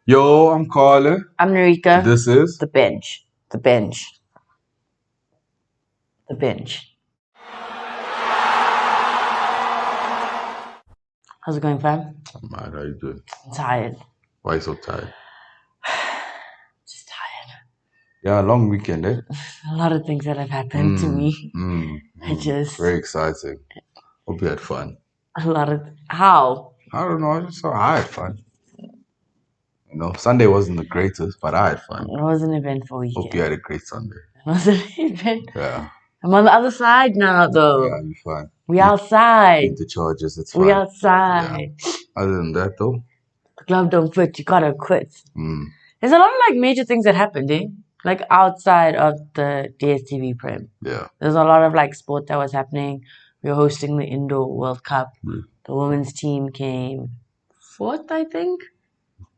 Yo, I'm Carla. I'm Narika. This is The Bench. The Bench. The Bench. How's it going, fam? I'm mad. How you doing? I'm tired. Why are you so tired? Just tired. Yeah, long weekend, eh? A lot of things that have happened to me. Very exciting. Hope you had fun. A lot of how? I don't know. I had fun. You know, Sunday wasn't the greatest, but I had fun. It was an eventful weekend. Hope you had a great Sunday. It was an event. Yeah. I'm on the other side now, though. Yeah, you're fine. We outside. Beat the Chargers. It's fine. We outside. Yeah. Other than that, though, the glove don't fit. You gotta quit. Mm. There's a lot of like major things that happened, eh? Like outside of the DSTV Prem. Yeah. There's a lot of like sport that was happening. We were hosting the Indoor World Cup. The women's team came fourth, I think.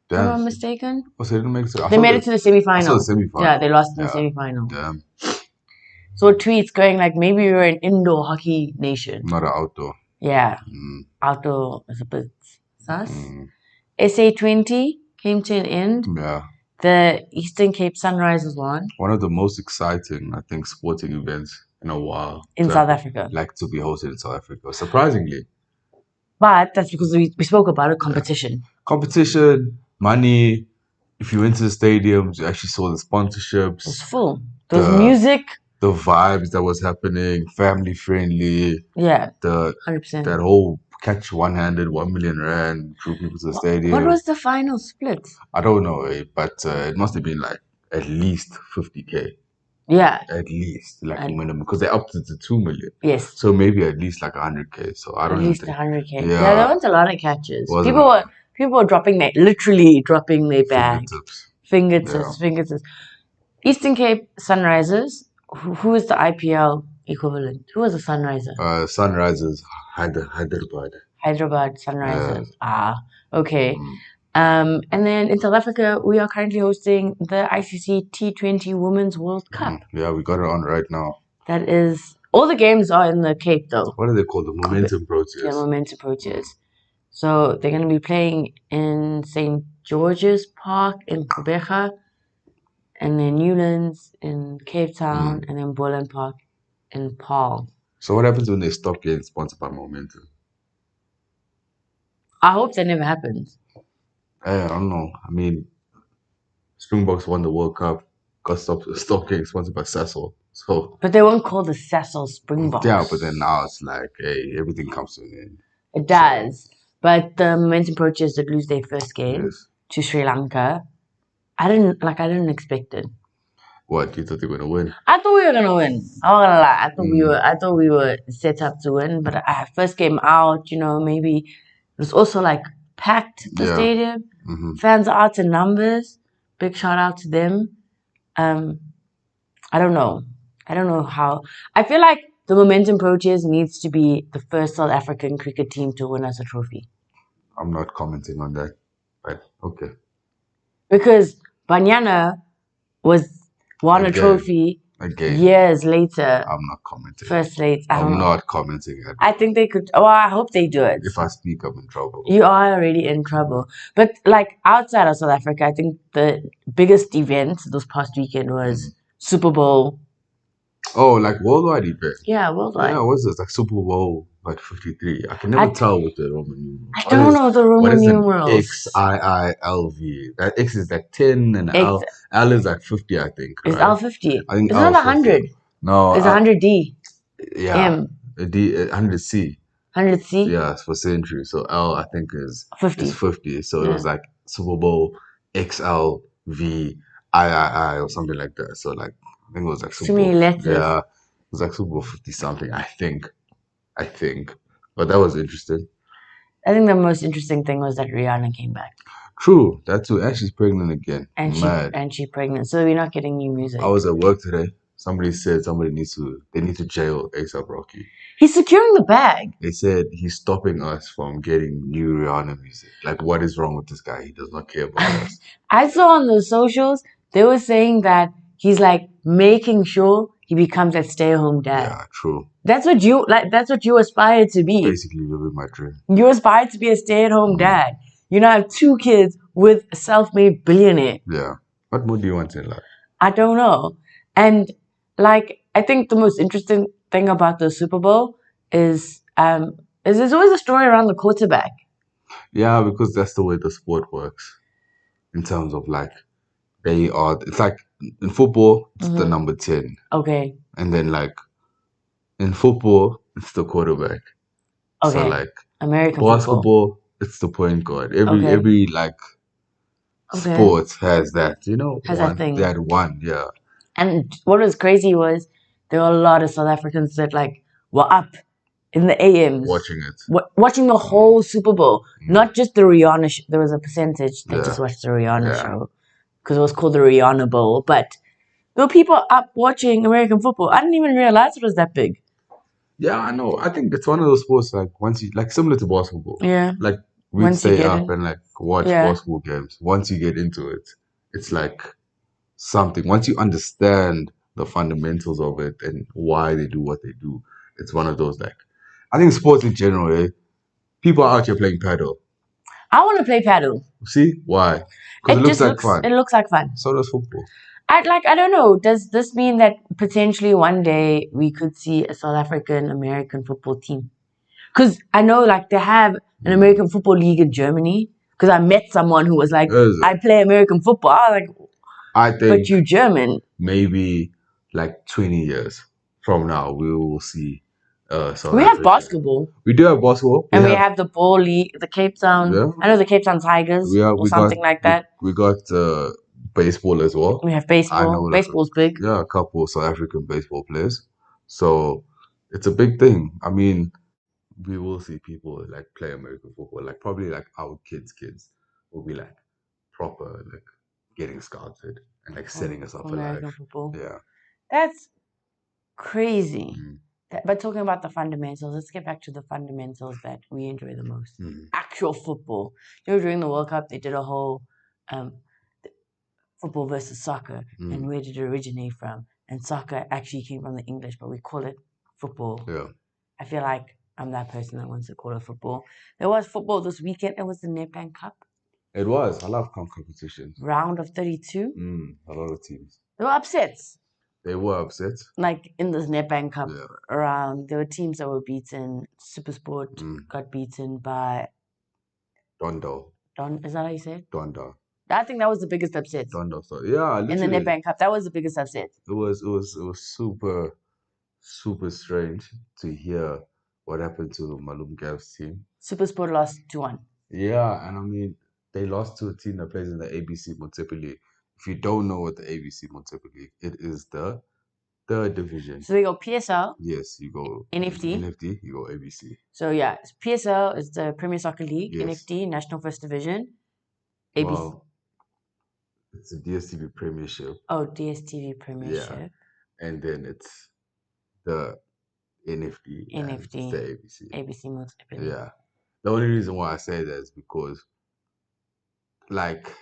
If I'm not mistaken. Oh, so they didn't make it. They made it to the semi-final. I saw the semi-final. Yeah, they lost in the semi-final. Damn. So tweets going like, maybe we're an indoor hockey nation. Not an outdoor. Yeah. Outdoor is a bit sus. SA20 came to an end. Yeah. The Eastern Cape Sunrisers won. One of the most exciting, I think, sporting events in a while. In South Africa. Like to be hosted in South Africa, surprisingly. But that's because we spoke about it, competition. Yeah. Competition, money. If you went to the stadiums, you actually saw the sponsorships. It was full. There was music. The vibes that was happening, family friendly. Yeah, 100%. That whole catch one-handed, 1 million rand, drew people to the stadium. What was the final split? I don't know, but it must have been like at least 50K. Yeah. At least, like minimum, because they upped it to 2 million. Yes. So maybe at least like 100K. So I don't know. At least 100K. Yeah, there was a lot of catches. People were literally dropping their bag. Fingertips. Eastern Cape Sunrisers. Who is the IPL equivalent? Who was the Sunriser? Sunrisers, Hyderabad. Hyderabad Sunrisers. Okay. And then in South Africa, we are currently hosting the ICC T20 Women's World Cup. Yeah, we got it on right now. That is... All the games are in the Cape, though. What are they called? The Momentum Proteas. Yeah, Momentum Proteas. So they're going to be playing in St. George's Park in Gqeberha, and then Newlands in Cape Town, and then Boland Park in Paarl. So what happens when they stop getting sponsored by Momentum? I hope that never happens. I don't know. I mean, Springboks won the World Cup, got stopped getting sponsored by Sasol. So, but they won't call the Sasol Springboks. Yeah, but then now it's like, hey, everything comes to an end. It does. So, but the Momentum Proteas did lose their first game to Sri Lanka. I didn't expect it. What, you thought they were gonna win? I thought we were gonna win. I'm not gonna lie. I thought we were set up to win. But first game out, maybe it was also like packed the stadium. Fans are out in numbers. Big shout out to them. I don't know how. I feel like the Momentum Proteas needs to be the first South African cricket team to win us a trophy. I'm not commenting on that, but okay. Because Banyana won a trophy years later. I'm not commenting. First late. I'm not commenting. I think they could. Well, I hope they do it. If I speak, I'm in trouble. You are already in trouble. But like outside of South Africa, I think the biggest event this past weekend was Super Bowl. Oh, like worldwide event? Yeah, worldwide. Yeah, what's this? Like Super Bowl, like 53. I can never tell with the Roman numerals. I don't know the Roman numerals. XIILV. That X is like 10 and L is like 50, I think. Right? It's L50. I think it's not 100. No. It's 100D. Yeah. M. D, 100C. 100C? Yeah, it's for century. So L, I think, is 50. Is 50. So it was like Super Bowl XLV III or something like that. So like, I think it was like Super Bowl. Too many letters. Yeah, it was like Super Bowl 50 something, I think. But that was interesting. I think the most interesting thing was that Rihanna came back. True, that too. And she's pregnant again. And she's pregnant. So we're not getting new music. I was at work today. Somebody said they need to jail A$AP Rocky. He's securing the bag. They said he's stopping us from getting new Rihanna music. Like, what is wrong with this guy? He does not care about us. I saw on the socials, they were saying that he's like making sure he becomes that stay-at-home dad. Yeah, true. That's what you aspire to be. Basically living my dream. You aspire to be a stay-at-home dad. You now have 2 kids with a self-made billionaire. Yeah. What more do you want in life? I don't know. And like, I think the most interesting thing about the Super Bowl is there's always a story around the quarterback. Yeah, because that's the way the sport works. In terms of like it's like in football, it's the number 10. Okay. And then like in football, it's the quarterback. So Okay. like American football. basketball, it's the point guard. Okay. Every like Okay. sport has that, Has that thing. that one, yeah. And what was crazy was there were a lot of South Africans that like were up in the AMs Watching it. watching the whole Super Bowl, not just the Rihanna. There was a percentage that Yeah. just watched the Rihanna Yeah. show because it was called the Rihanna Bowl. But there were people up watching American football. I didn't even realize it was that big. Yeah, I know. I think it's one of those sports like once you like similar to basketball. Yeah. Like we'd Once you stay get up in. and like watch Yeah. basketball games. Once you get into it, it's like something. Once you understand the fundamentals of it and why they do what they do, it's one of those like I think sports in general, people are out here playing paddle. I want to play paddle. See? Why? Because it looks like fun. It looks like fun. So does football. I don't know. Does this mean that potentially one day we could see a South African American football team? Because I know like they have an American football league in Germany. Because I met someone who was like, I play American football. I was like, I think but you German. Maybe like 20 years from now, we will see South We have Africa. basketball. We do have basketball. And we have the ball league, the Cape Town. Yeah. I know the Cape Town Tigers or something like that. We got baseball as well. We have baseball. I know, Baseball's big. Yeah, a couple of South African baseball players. So it's a big thing. I mean, we will see people like play American football. Like probably like our kids will be like proper like getting scouted and like setting us up for American life. football. Yeah. That's crazy. But talking about the fundamentals, let's get back to the fundamentals that we enjoy the most. Actual football. During the World Cup, they did a whole football versus soccer, and where did it originate from? And soccer actually came from the English, but we call it football. Yeah. I feel like I'm that person that wants to call it football. There was football this weekend. It was the Nedbank Cup. It was. I love competitions. Round of 32. A lot of teams. There were upsets. They were upset. Like in this Nedbank Cup round, there were teams that were beaten. Supersport got beaten by Dondo. Is that how you say it? Dondo. I think that was the biggest upset. Dondo. So yeah, literally. In the Nedbank Cup, that was the biggest upset. It was super strange to hear what happened to Malum Gav's team. Supersport lost 2-1. Yeah, and I mean they lost to a team that plays in the ABC Montepe League. If you don't know what the ABC Montepe League, it is the third division. So we go PSL. Yes, you go NFT. NFT, you go ABC. So yeah, PSL is the Premier Soccer League. Yes. NFT, National First Division. ABC. Well, it's the DSTV Premiership. Oh, DSTV Premiership. Yeah. And then it's the NFT. NFT. The ABC. ABC Multiple. Yeah. The only reason why I say that is because, like,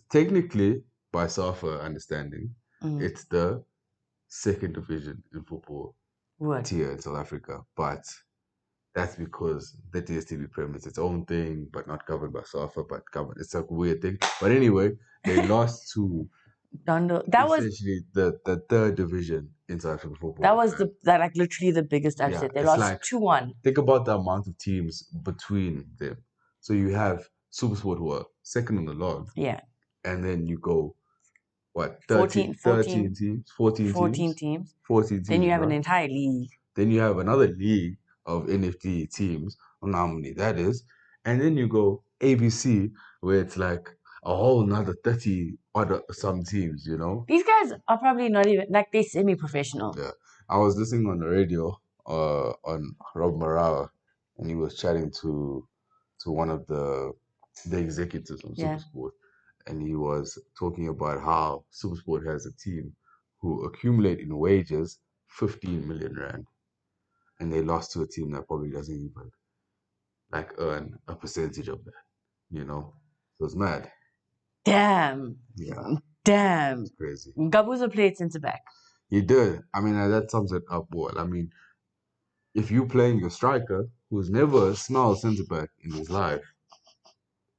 technically, by SAFA understanding, it's the second division in football tier in South Africa. But that's because the DSTV Premier is its own thing, but not governed by SAFA, but governed. It's a weird thing. But anyway, they lost to Dondo. That was essentially the third division in South African football. That was like literally the biggest upset. They lost like, 2-1. Think about the amount of teams between them. So you have Supersport who are second on the log. Yeah. And then you go, what, 14 teams? 14 teams. Then you have an entire league. Then you have another league of NFT teams. I don't know how many that is. And then you go ABC, where it's like a whole nother 30 other some teams, you know? These guys are probably not even, like, they semi-professional. Yeah. I was listening on the radio on Rob Marawa, and he was chatting to one of the executives of Supersport. And he was talking about how Supersport has a team who accumulate in wages 15 million rand. And they lost to a team that probably doesn't even like earn a percentage of that, you know? So it's mad. Damn. Yeah. Damn. It's crazy. Gabuza played centre back. He did. I mean, that sums it up well. I mean, if you're playing your striker who's never smelled centre back in his life,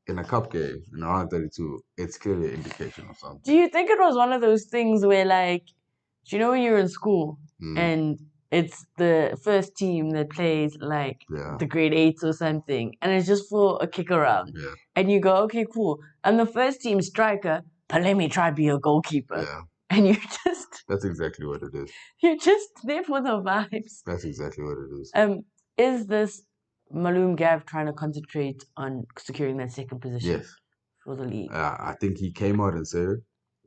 in a cup game, in round 32, it's clearly an indication of something. Do you think it was one of those things where, like, do you know when you're in school and it's the first team that plays, like, the grade 8s or something, and it's just for a kick around? Yeah. And you go, okay, cool. I'm the first team striker, but let me try be a goalkeeper. Yeah. And you just... That's exactly what it is. You're just there for the vibes. That's exactly what it is. Is this Malum Gav trying to concentrate on securing that second position for the league? I think he came out and said it.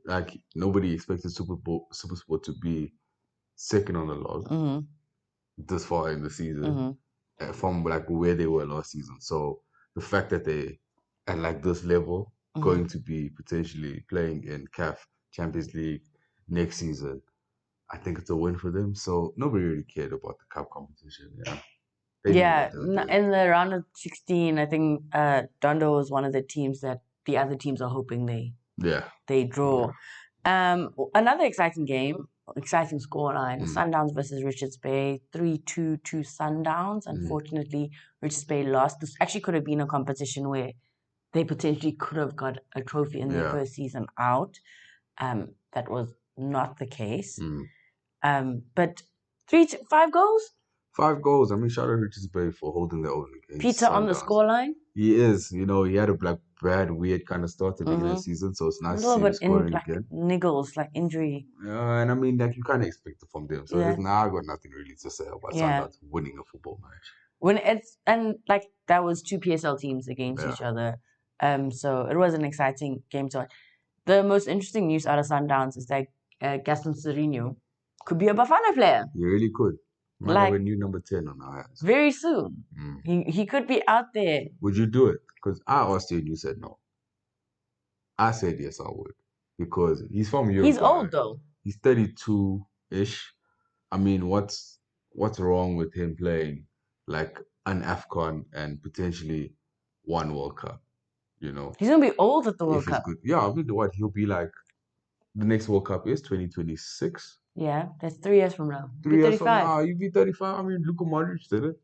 Like, nobody expected Supersport to be second on the log this far in the season from like where they were last season. So the fact that they at like this level going to be potentially playing in CAF Champions League next season, I think it's a win for them. So nobody really cared about the cup competition. Yeah. In the round of 16, I think Dondo was one of the teams that the other teams are hoping they draw. Another exciting game, exciting scoreline, Sundowns versus Richards Bay, 3-2 to Sundowns. Unfortunately, Richards Bay lost. This actually could have been a competition where they potentially could have got a trophy in their first season out. That was not the case. But 5 goals? 5 goals. I mean, shout out Richards Bay for holding their own against Peter on the scoreline? He is. You know, he had a bad, weird kind of start at the beginning of the season, so it's nice to see him scoring again. Niggles, like injury. Yeah, and I mean, like, you kind of expect it from them. So I got nothing really to say about Sundowns winning a football match. That was 2 PSL teams against each other. So it was an exciting game to watch. The most interesting news out of Sundowns is that Gaston Serino could be a Bafana player. He really could. Might have a new number 10 on our hands. Very soon. He could be out there. Would you do it? Because I asked you and you said no. I said yes, I would. Because he's from Europe. He's old though. He's 32-ish. I mean, what's wrong with him playing like an AFCON and potentially one World Cup? You know, he's gonna be old at the World Cup. Yeah, I mean, what he'll be like. The next World Cup is 2026. Yeah, that's 3 years from now. 3 years from now, you'll be 35. I mean, Luka Modric did it.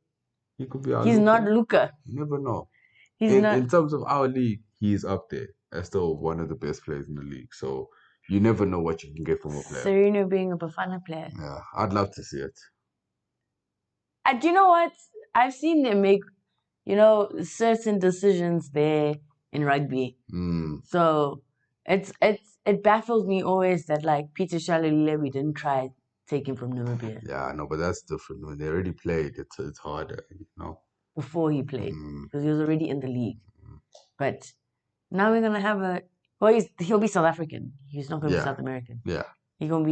He could be our He's not Luka. You never know. In terms of our league, he's up there as still one of the best players in the league. So you never know what you can get from a player. Serino being a Bafana player. Yeah, I'd love to see it. Do you know what? I've seen them make, certain decisions there in rugby. So it baffles me always that like Peter Shalulile, we didn't try take him from Namibia. Yeah, I know, but that's different. When they already played, it's harder, Before he played, because he was already in the league. But now we're gonna have he'll be South African. He's not gonna be South American. Yeah, he's gonna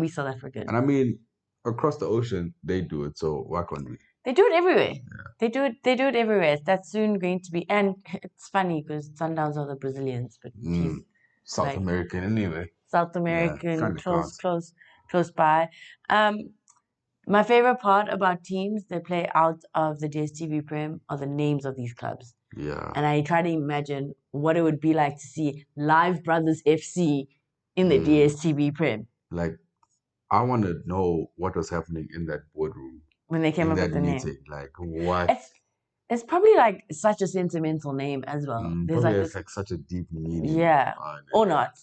be South African. And I mean, across the ocean, they do it. So why can't we? They do it everywhere. Yeah. They do it everywhere. That's soon going to be, and it's funny because Sundowns are the Brazilians, but he's South American anyway. South American, close by. My favorite part about teams that play out of the DStv Prem are the names of these clubs. Yeah. And I try to imagine what it would be like to see Live Brothers FC in the DStv Prem. Like, I want to know what was happening in that boardroom when they came up with the meeting. Name. Like, what? It's probably like such a sentimental name as well. There's like such a deep meaning. Yeah. Or not.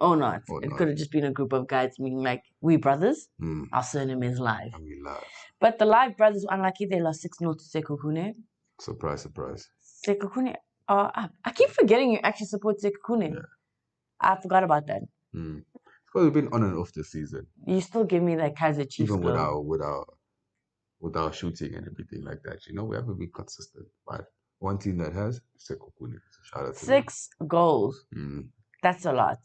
It could have just been a group of guys being like, we brothers, our surname is Live. And we love. But the Live brothers were unlucky. They lost 6-0 to Sekhukhune. Surprise. Sekhukhune. I keep forgetting you actually support Sekhukhune. Yeah. I forgot about that. Because we've been on and off this season. You still give me that Kaizer Chiefs even with our shooting and everything like that. We haven't been consistent. But one team that has Sekhukhune. So shout out to 6 goals. That's a lot.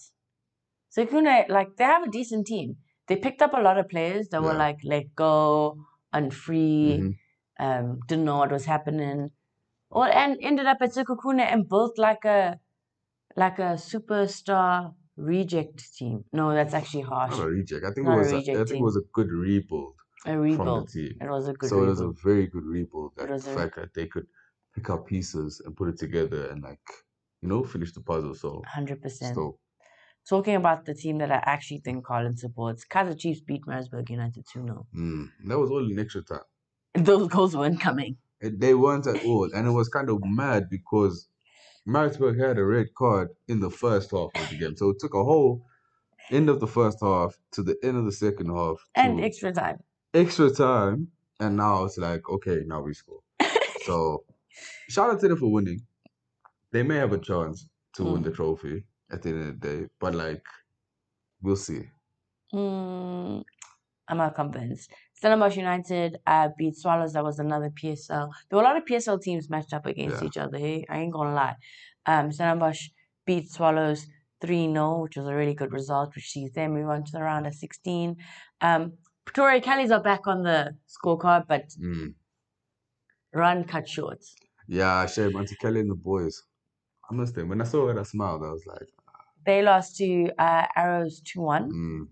Sekhukhune, like, they have a decent team. They picked up a lot of players that were like let go, unfree, didn't know what was happening. And ended up at Sekhukhune and built like a superstar reject team. No, that's actually harsh. Not a reject. I think it was a good rebuild. A rebuild. From the team. It was a good rebuild. rebuild. So it was a very good rebuild. The fact that they could pick up pieces and put it together and finish the puzzle. So 100%. Talking about the team that I actually think Colin supports, Kaizer Chiefs beat Maritzburg United 2-0. That was all in extra time. Those goals weren't coming. They weren't at all. And it was kind of mad because Maritzburg had a red card in the first half of the game. So it took a whole end of the first half to the end of the second half And to extra time. extra time. And now it's like, okay, now we score. So shout out to them for winning. They may have a chance to win the trophy at the end of the day, but like, we'll see. I'm not convinced. Stellenbosch United beat Swallows. That was another PSL. There were a lot of PSL teams matched up against each other. Hey? I ain't gonna lie. Stellenbosch beat Swallows 3-0, which was a really good result, which sees them move on to the round of 16. Pretoria Callies are back on the scorecard, but run cut short. Yeah, shame. Auntie Kelly and the boys. I missed them. When I saw her, I smiled. I was like, They lost to Arrows 2-1.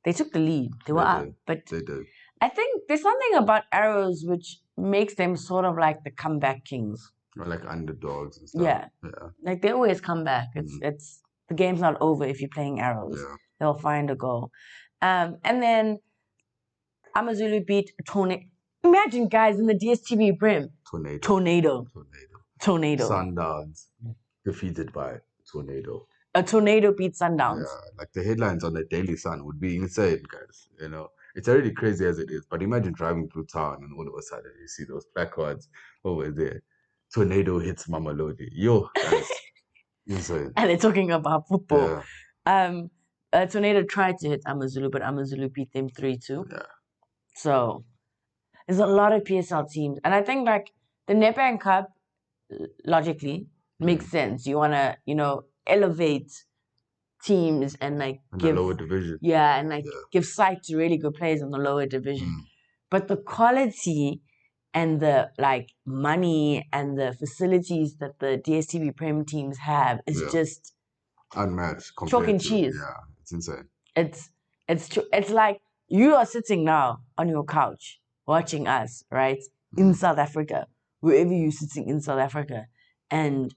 They took the lead. They were up, but they did. I think there's something about Arrows which makes them sort of like the comeback kings. Or like underdogs and stuff. Yeah. Like they always come back. It's the game's not over if you're playing Arrows. Yeah. They'll find a goal. And then Amazulu beat Tornado. Imagine guys in the DSTV Prem. Tornado. Sundowns defeated by Tornado. A tornado beat Sundowns. Yeah, like the headlines on the Daily Sun would be insane, guys. You know, it's already crazy as it is. But imagine driving through town and all of a sudden you see those placards over there. Tornado hits Mamelodi. Yo, guys, insane. And they're talking about football. Yeah. Tornado tried to hit Amazulu, but Amazulu beat them 3-2. Yeah. So there's a lot of PSL teams, and I think like the Nedbank Cup, logically makes sense. You want to, elevate teams and like give the lower division. Yeah, and like give sight to really good players in the lower division. But the quality and the like money and the facilities that the DSTV Prem teams have is just unmatched. Chalk and cheese. Yeah, it's insane. It's like you are sitting now on your couch watching us, right? In South Africa, wherever you're sitting in South Africa, and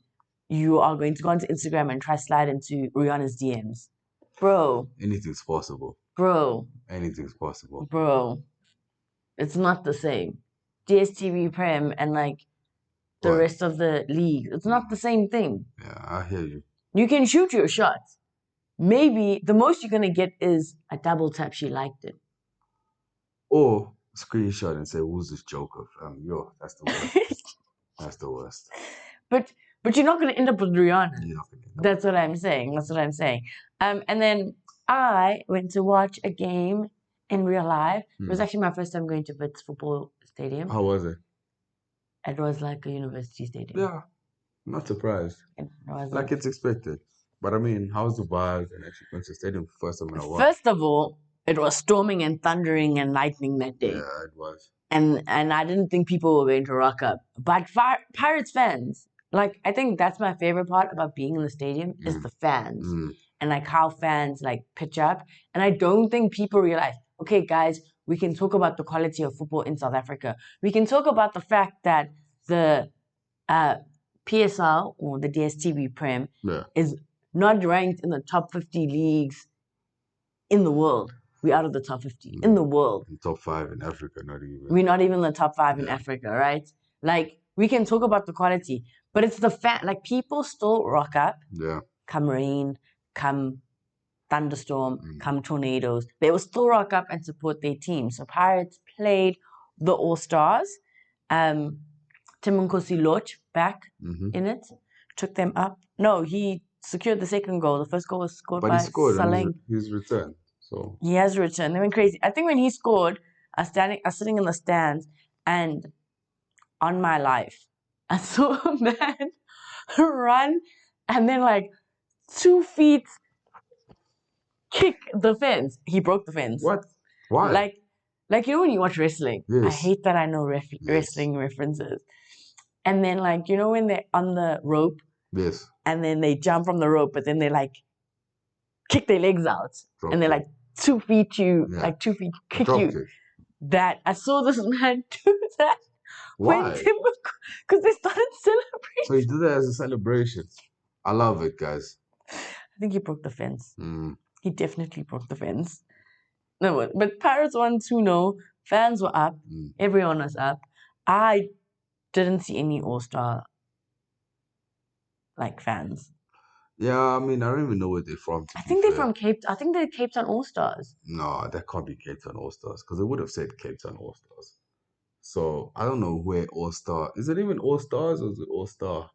you are going to go onto Instagram and try slide into Rihanna's DMs. Bro. Anything's possible. Bro. Anything's possible. Bro. It's not the same. DSTV Prem and like the rest of the league, it's not the same thing. Yeah, I hear you. You can shoot your shots. Maybe the most you're going to get is a double tap, she liked it. Or screenshot and say, who's this joker? Yo, that's the worst. That's the worst. But you're not going to end up with Rihanna. You're not gonna end up. That's what I'm saying. And then I went to watch a game in real life. It was actually my first time going to Wits football stadium. How was it? It was like a university stadium. Yeah, I'm not surprised. Like it's expected. But I mean, how's the vibes and actually going to the stadium first time in a while? First of all, it was storming and thundering and lightning that day. Yeah, it was. And I didn't think people were going to rock up. But Pirates fans, like, I think that's my favorite part about being in the stadium is the fans. And like how fans like pitch up. And I don't think people realize, okay, guys, we can talk about the quality of football in South Africa. We can talk about the fact that the PSL or the DSTV Prem is not ranked in the top 50 leagues in the world. We're out of the top 50 in the world. In top 5 in Africa, not even. We're not even the top 5 in Africa, right? Like, we can talk about the quality, but it's the fact, like, people still rock up. Yeah. Come rain, come thunderstorm, come tornadoes. They will still rock up and support their team. So Pirates played the All-Stars. Tim Nkosi Loch back in it, took them up. No, he secured the second goal. The first goal was scored by Saleng. He's returned. So he has returned. They went crazy. I think when he scored, I was sitting in the stands, and on my life, I saw a man run and then like 2 feet kick the fence. He broke the fence. What? Why? Like you know when you watch wrestling? Yes. I hate that I know wrestling references. And then like, you know when they're on the rope? Yes. And then they jump from the rope, but then they like kick their legs out. And they're like 2 feet like 2 feet kick you. Kick. That I saw this man do that. Why? Because they started celebrating. So he did that as a celebration. I love it, guys. I think he broke the fence. He definitely broke the fence. No, but Pirates won 2-0. Fans were up. Everyone was up. I didn't see any All-Star like fans. Yeah, I mean, I don't even know where they're from. I think they're from Cape. I think they're Cape Town All Stars. No, that can't be Cape Town All Stars because it would have said Cape Town All Stars. So I don't know where All Star is. It even All Stars or is it All Star?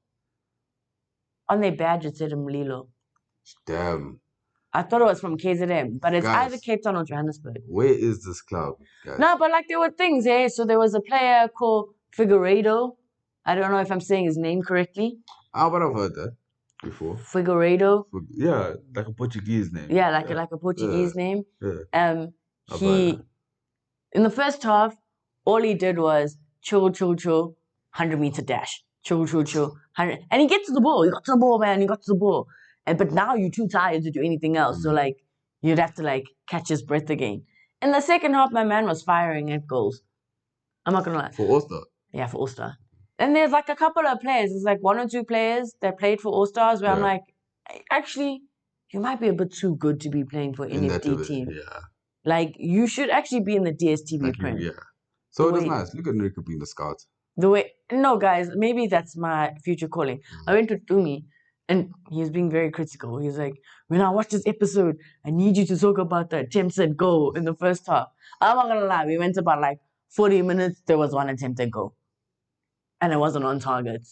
On their badge it said Mlilo. Damn. I thought it was from KZN, but it's Guys, either Cape Town or Johannesburg. Where is this club, guys? No, but like there were things, eh? So there was a player called Figueiredo. I don't know if I'm saying his name correctly. Ah, but I've heard that before. Figueiredo. Yeah, like a Portuguese name. Yeah, like a Portuguese name. Yeah. He in the first half, all he did was chill, 100-meter dash. Chill, 100. And he gets to the ball. He got to the ball, man. He got to the ball. But now you're too tired to do anything else. So, like, you'd have to, like, catch his breath again. In the second half, my man was firing at goals. I'm not going to lie. For All-Star? Yeah, for All-Star. And there's, like, a couple of players. There's, like, 1 or 2 players that played for All-Stars where I'm like, actually, you might be a bit too good to be playing for NFD team. Yeah. Like, you should actually be in the DSTV prem. Yeah. So it was nice. Look at Nrika being the scout. No, guys, maybe that's my future calling. I went to Tumi and he was being very critical. He was like, when I watch this episode, I need you to talk about the attempts at goal in the first half. I'm not gonna lie, we went about like 40 minutes, there was 1 attempt at goal. And it wasn't on target.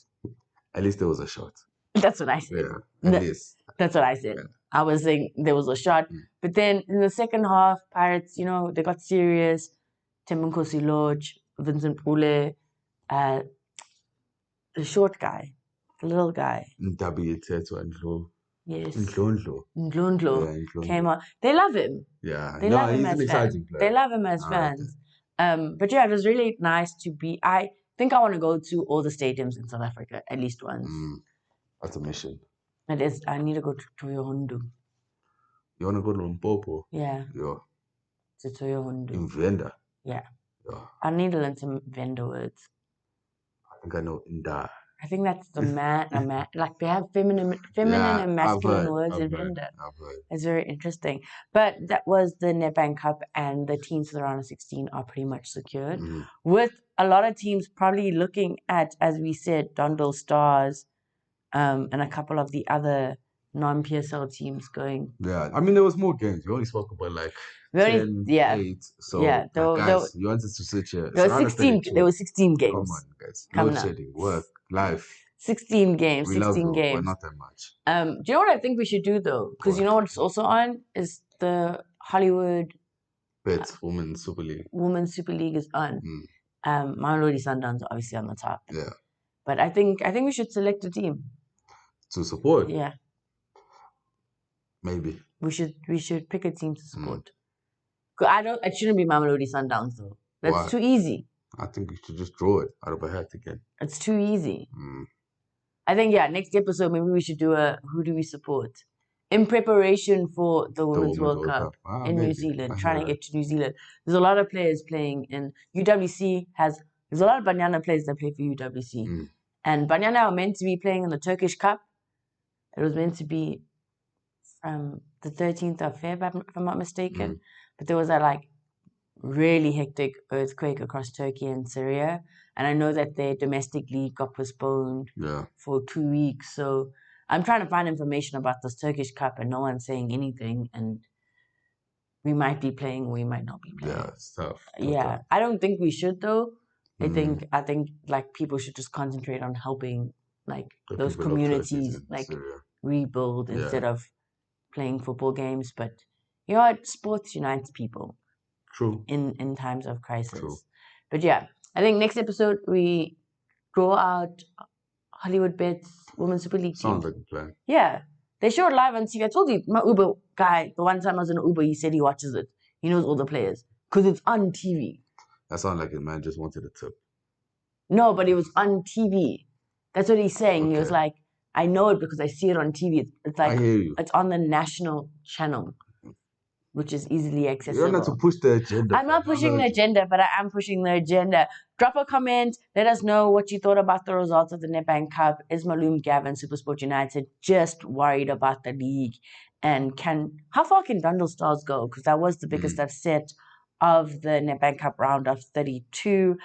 At least there was a shot. That's what I said. Yeah, at least. That's what I said. Yeah. I was saying there was a shot. But then in the second half, Pirates, they got serious. Temunkosi Lodge, Vincent Pule, the short guy, the little guy. Yes. Ndlondlo came on. They love him. Yeah. They love him as fans. They love him as fans. But yeah, it was really nice to be. I think I want to go to all the stadiums in South Africa at least once. That's a mission. It is. I need to go to Toyohundu. You want to go to Limpopo? Yeah. Yeah. To Toyohundu. In Venda? Yeah. I need to learn some Venda words. I think I know Inda. I think that's the man. Like they have feminine and masculine words in Venda. It's very interesting. But that was the Nedbank Cup, and the teams for the round of 16 are pretty much secured. With a lot of teams probably looking at, as we said, Dondal Stars, and a couple of the other non-PSL teams going. Yeah, I mean, there was more games. We only spoke about like 10, 8. So, guys, you wanted to switch here. There were 16 games. Come on, guys. No shedding. Work. Life. 16 games. We 16 love games. But not that much. Do you know what I think we should do, though? Because you know what's also on? Is the Hollywood... Women's Super League. Women's Super League is on. Mamelodi Sundowns are obviously on the top. Yeah. But I think we should select a team. To support? Yeah. Maybe. We should pick a team to support. It shouldn't be Mamelodi Sundowns though. That's too easy. I think we should just draw it out of a hat again. It's too easy. I think next episode maybe we should do who do we support? In preparation for the Women's World Cup in New Zealand, trying to get to New Zealand. There's a lot of players playing in UWC there's a lot of Banyana players that play for UWC. And Banyana are meant to be playing in the Turkish Cup. It was meant to be from the 13th of February, if I'm not mistaken. But there was a really hectic earthquake across Turkey and Syria. And I know that their domestic league got postponed for 2 weeks. So I'm trying to find information about this Turkish Cup and no one's saying anything. And we might be playing, we might not be playing. Yeah, it's tough. Tough. I don't think we should though. I think people should just concentrate on helping those communities rebuild instead of playing football games. But you know what? Sports unites people. True. In times of crisis. True. But yeah, I think next episode we draw out Hollywood Bets Women's Super League team. Sounds like a plan. Yeah. They show it live on TV. I told you, my Uber guy, the one time I was in an Uber, he said he watches it. He knows all the players. Because it's on TV. That sounded like a man just wanted a tip. No, but it was on TV. That's what he's saying. Okay. He was like, I know it because I see it on TV. It's like, I hear you. It's on the national channel, which is easily accessible. You don't have to push the agenda. I'm not pushing the agenda, but I am pushing the agenda. Drop a comment. Let us know what you thought about the results of the Nedbank Cup. Is Malum Gavin, Supersport United, just worried about the league? And how far can Dundee Stars go? Because that was the biggest upset of the Nedbank Cup round of 32.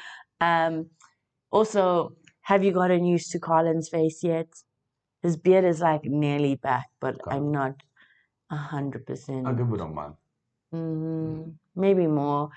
Also, have you got a news to Carlin's face yet? His beard is like nearly back, but Kind I'm of. not 100%. I'll give it a month. Maybe more.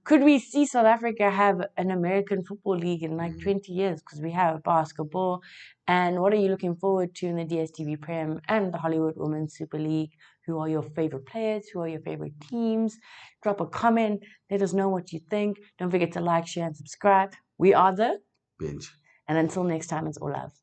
Could we see South Africa have an American football league in like 20 years? Because we have basketball. And what are you looking forward to in the DStv Prem and the Hollywood Women's Super League? Who are your favorite players? Who are your favorite teams? Drop a comment. Let us know what you think. Don't forget to like, share, and subscribe. We are the Binge. And until next time, it's all love.